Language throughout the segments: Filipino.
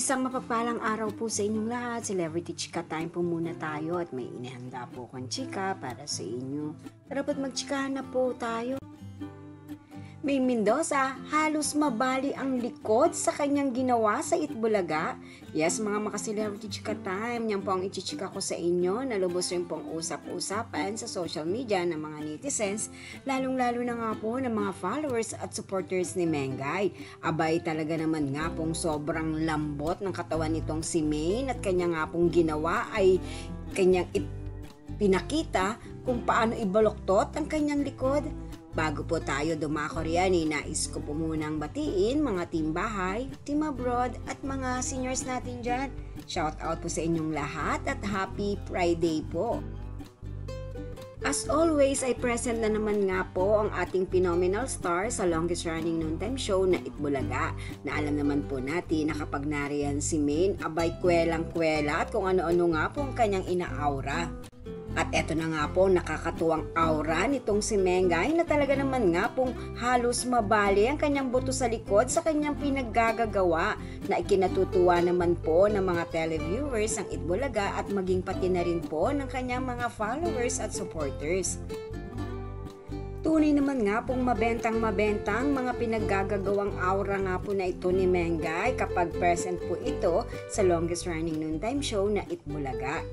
Isang mapagpalang araw po sa inyong lahat. Celebrity Chika Time po muna tayo at may inihanda po kong chika para sa inyo. Dapat magchikahan na po tayo. May Mendoza, halos mabali ang likod sa kanyang ginawa sa Itbulaga. Yes, mga maka-Celebrity Chika Time, yan po ang ichichika ko sa inyo na lubos rin pong usap-usapan sa social media ng mga netizens, lalong-lalo na nga po ng mga followers at supporters ni Mengay. Abay, talaga naman nga pong sobrang lambot ng katawan nitong si Maine at kanya nga pong ginawa ay kanyang pinakita kung paano ibaloktot ang kanyang likod. Bago po tayo dumako riyan, nais ko po munang batiin mga team bahay, team abroad at mga seniors natin dyan. Shout out po sa inyong lahat at happy Friday po. As always ay present na naman nga po ang ating phenomenal star sa longest running noontime show na Itbulaga, na alam naman po natin na kapag nariyan si Maine, abay kwelang-kwela at kung ano-ano nga po ang kanyang inaaura. At eto na nga po, nakakatuwang aura nitong si Mengay na talaga naman nga pong halos mabali ang kanyang buto sa likod sa kanyang pinaggagawa, na ikinatutuwa naman po ng mga televiewers ang Itbulaga at maging pati na rin po ng kanyang mga followers at supporters. Tunay naman nga pong mabentang mga pinaggagawang aura nga po na ito ni Mengay kapag present po ito sa longest running noontime show na Itbulaga.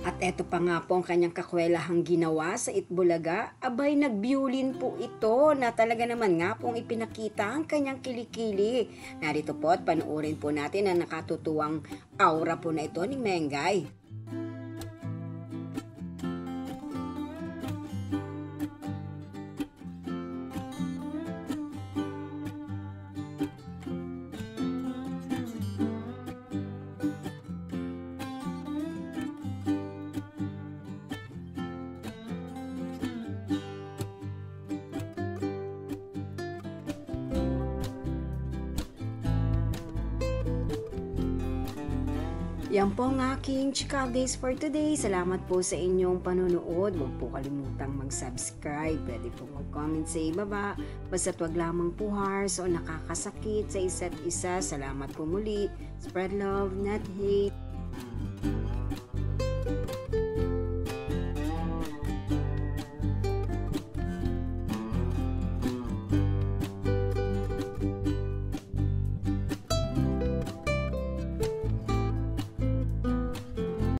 At eto pa nga po ang kanyang kakwelahang ginawa sa Itbulaga, abay nagbiulin po ito na talaga naman nga pong ipinakita ang kanyang kilikili. Narito po at panuorin po natin ang nakatutuwang aura po na ito ni Mengay. Yan po ang aking chika days for today. Salamat po sa inyong panonood. Huwag po kalimutang mag-subscribe. Pwede po mag-comment sa ibaba. Basta't wag lamang po harsh o nakakasakit sa isa't isa. Salamat po muli. Spread love, not hate.